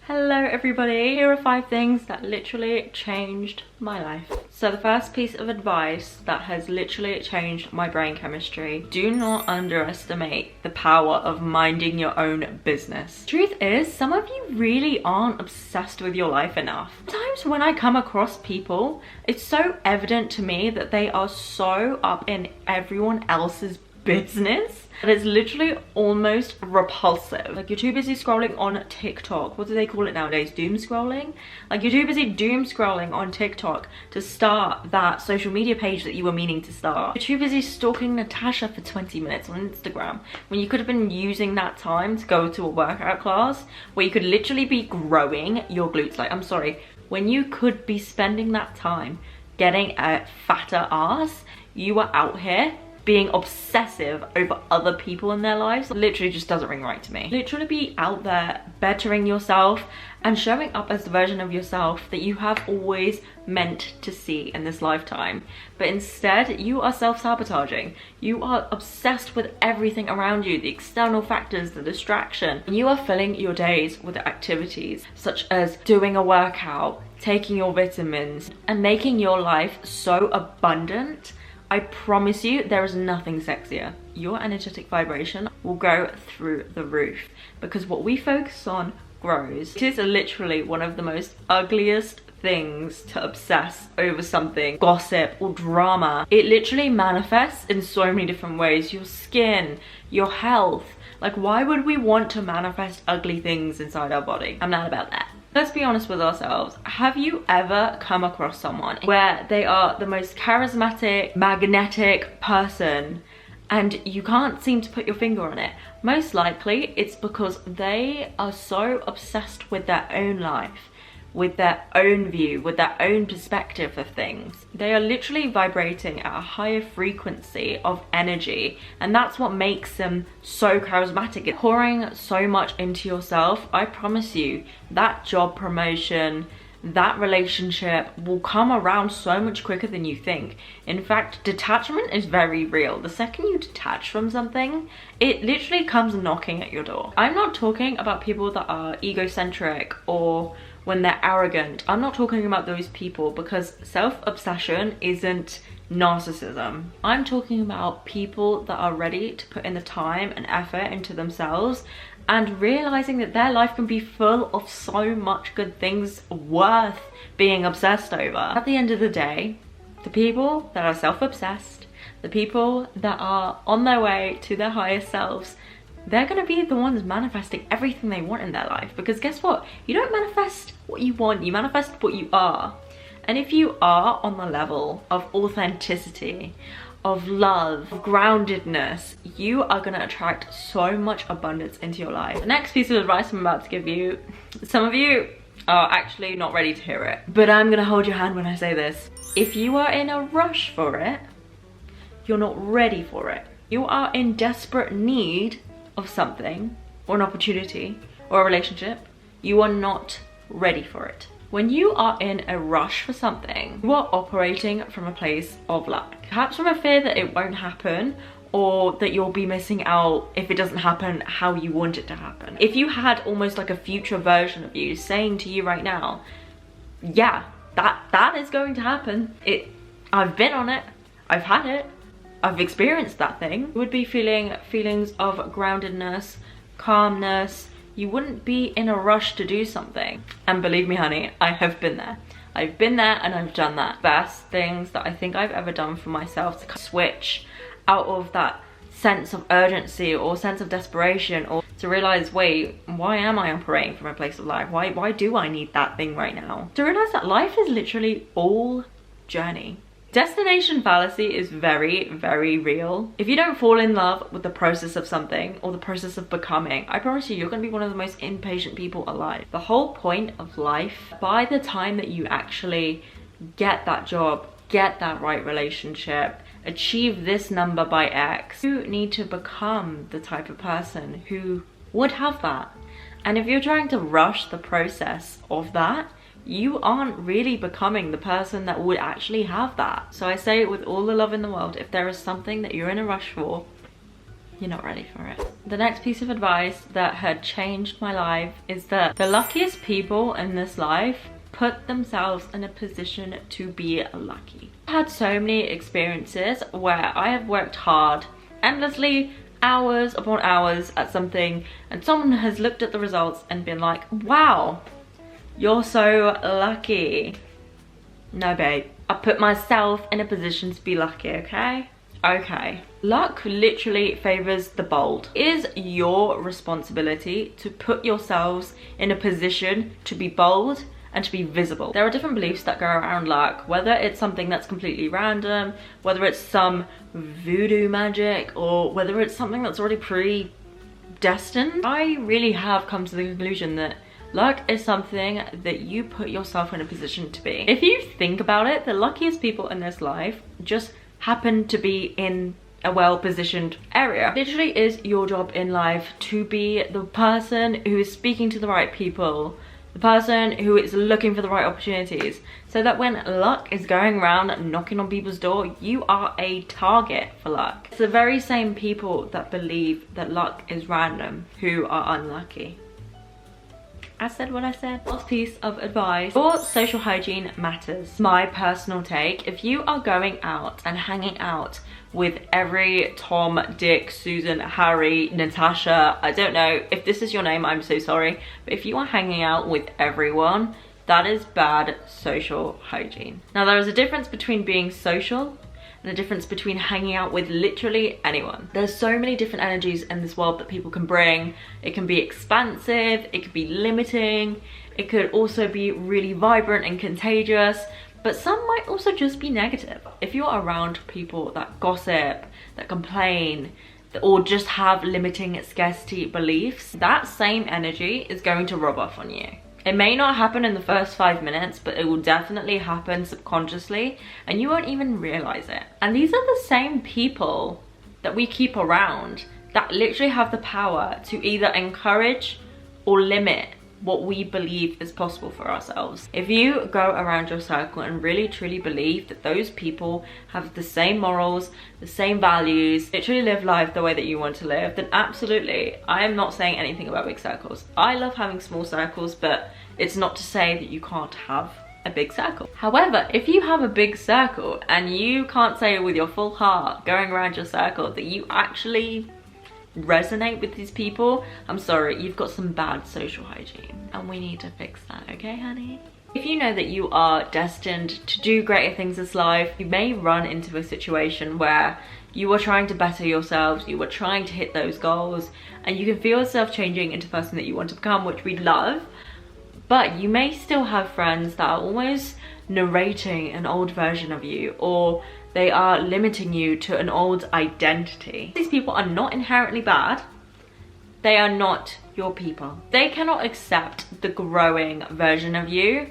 Hello everybody, here are 5 things that literally changed my life. So the first piece of advice that has literally changed my brain chemistry: do not underestimate the power of minding your own business. Truth is, some of you really aren't obsessed with your life enough. Sometimes when I come across people, it's so evident to me that they are so up in everyone else's business that it's literally almost repulsive. Like, you're too busy scrolling on TikTok. What do they call it nowadays? Doom scrolling? Like, you're too busy doom scrolling on TikTok to start that social media page that you were meaning to start. You're too busy stalking Natasha for 20 minutes on Instagram when you could have been using that time to go to a workout class where you could literally be growing your glutes. Like, I'm sorry, when you could be spending that time getting a fatter ass, you are out here being obsessive over other people in their lives. Literally just doesn't ring right to me. Literally be out there bettering yourself and showing up as the version of yourself that you have always meant to see in this lifetime. But instead, you are self-sabotaging. You are obsessed with everything around you, the external factors, the distraction. You are filling your days with activities such as doing a workout, taking your vitamins, and making your life so abundant. I promise you, there is nothing sexier. Your energetic vibration will go through the roof because what we focus on grows. It is literally one of the most ugliest things to obsess over something, gossip or drama. It literally manifests in so many different ways. Your skin, your health. Like, why would we want to manifest ugly things inside our body? I'm not about that. Let's be honest with ourselves. Have you ever come across someone where they are the most charismatic, magnetic person and you can't seem to put your finger on it? Most likely it's because they are so obsessed with their own life, with their own view, with their own perspective of things. They are literally vibrating at a higher frequency of energy, and that's what makes them so charismatic. It's pouring so much into yourself. I promise you, that job promotion, that relationship will come around so much quicker than you think. In fact, detachment is very real. The second you detach from something, it literally comes knocking at your door. I'm not talking about people that are egocentric or when they're arrogant. I'm not talking about those people, because self-obsession isn't narcissism. I'm talking about people that are ready to put in the time and effort into themselves and realizing that their life can be full of so much good things worth being obsessed over. At the end of the day, the people that are self-obsessed, the people that are on their way to their higher selves, they're gonna be the ones manifesting everything they want in their life. Because guess what? You don't manifest what you want, you manifest what you are. And if you are on the level of authenticity, of love, of groundedness, you are gonna attract so much abundance into your life. The next piece of advice I'm about to give you, some of you are actually not ready to hear it, but I'm gonna hold your hand when I say this. If you are in a rush for it, you're not ready for it. You are in desperate need of something, or an opportunity, or a relationship, you are not ready for it. When you are in a rush for something, you are operating from a place of lack. Perhaps from a fear that it won't happen, or that you'll be missing out if it doesn't happen how you want it to happen. If you had almost like a future version of you saying to you right now, yeah, that is going to happen. I've been on it, I've had it, I've experienced that thing. You would be feeling feelings of groundedness, calmness. You wouldn't be in a rush to do something. And believe me, honey, I have been there. I've been there and I've done that. Best things that I think I've ever done for myself to switch out of that sense of urgency or sense of desperation, or to realize, wait, why am I operating from a place of life? Why do I need that thing right now? To realize that life is literally all journey. Destination fallacy is very, very real. If you don't fall in love with the process of something or the process of becoming, I promise you, you're gonna be one of the most impatient people alive. The whole point of life, by the time that you actually get that job, get that right relationship, achieve this number by X, you need to become the type of person who would have that. And if you're trying to rush the process of that, you aren't really becoming the person that would actually have that. So I say it with all the love in the world, if there is something that you're in a rush for, you're not ready for it. The next piece of advice that had changed my life is that the luckiest people in this life put themselves in a position to be lucky. I've had so many experiences where I have worked hard, endlessly, hours upon hours at something, and someone has looked at the results and been like, wow, you're so lucky. No, babe. I put myself in a position to be lucky, okay? Okay. Luck literally favors the bold. It is your responsibility to put yourselves in a position to be bold and to be visible. There are different beliefs that go around luck, whether it's something that's completely random, whether it's some voodoo magic, or whether it's something that's already predestined. I really have come to the conclusion that luck is something that you put yourself in a position to be. If you think about it, the luckiest people in this life just happen to be in a well-positioned area. It literally is your job in life to be the person who is speaking to the right people, the person who is looking for the right opportunities, so that when luck is going around knocking on people's door, you are a target for luck. It's the very same people that believe that luck is random who are unlucky. I said what I said. Last piece of advice: your social hygiene matters. My personal take: if you are going out and hanging out with every Tom, Dick, Susan, Harry, Natasha, I don't know if this is your name, I'm so sorry, but if you are hanging out with everyone, that is bad social hygiene. Now, there is a difference between being social and a difference between hanging out with literally anyone. There's so many different energies in this world that people can bring. It can be expansive, it could be limiting, it could also be really vibrant and contagious, but some might also just be negative. If you're around people that gossip, that complain, or just have limiting scarcity beliefs, that same energy is going to rub off on you. It may not happen in the first 5 minutes, but it will definitely happen subconsciously and you won't even realize it. And these are the same people that we keep around that literally have the power to either encourage or limit what we believe is possible for ourselves. If you go around your circle and really truly believe that those people have the same morals, the same values, literally live life the way that you want to live, then absolutely, I am not saying anything about big circles. I love having small circles, but it's not to say that you can't have a big circle. However, if you have a big circle and you can't say with your full heart going around your circle that you actually resonate with these people, I'm sorry, you've got some bad social hygiene and we need to fix that, okay honey? If you know that you are destined to do greater things in life, you may run into a situation where you are trying to better yourselves, you are trying to hit those goals, and you can feel yourself changing into the person that you want to become, which we love, but you may still have friends that are almost narrating an old version of you, or they are limiting you to an old identity. These people are not inherently bad. They are not your people. They cannot accept the growing version of you.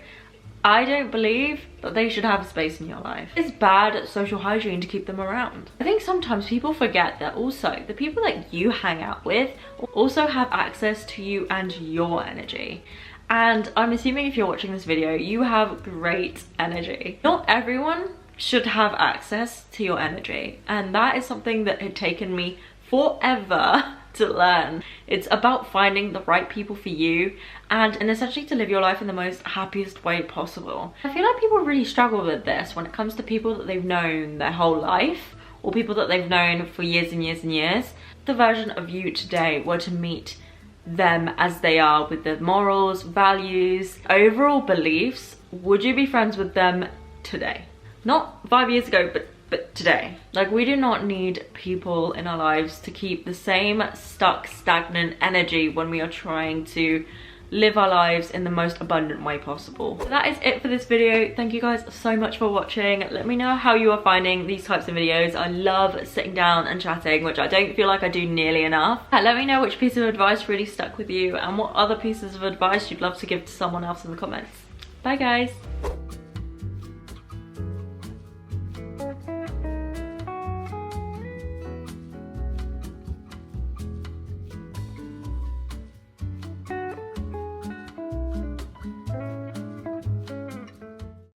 I don't believe that they should have a space in your life. It's bad social hygiene to keep them around. I think sometimes people forget that also the people that you hang out with also have access to you and your energy. And I'm assuming if you're watching this video, you have great energy. Not everyone should have access to your energy, and that is something that had taken me forever to learn. It's about finding the right people for you and essentially to live your life in the most happiest way possible. I feel like people really struggle with this when it comes to people that they've known their whole life, or people that they've known for years and years and years. The version of you today were to meet them as they are, with their morals, values, overall beliefs, would you be friends with them today? Not 5 years ago, but today. Like, we do not need people in our lives to keep the same stuck, stagnant energy when we are trying to live our lives in the most abundant way possible. So that is it for this video. Thank you guys so much for watching. Let me know how you are finding these types of videos. I love sitting down and chatting, which I don't feel like I do nearly enough. Let me know which piece of advice really stuck with you and what other pieces of advice you'd love to give to someone else in the comments. Bye guys.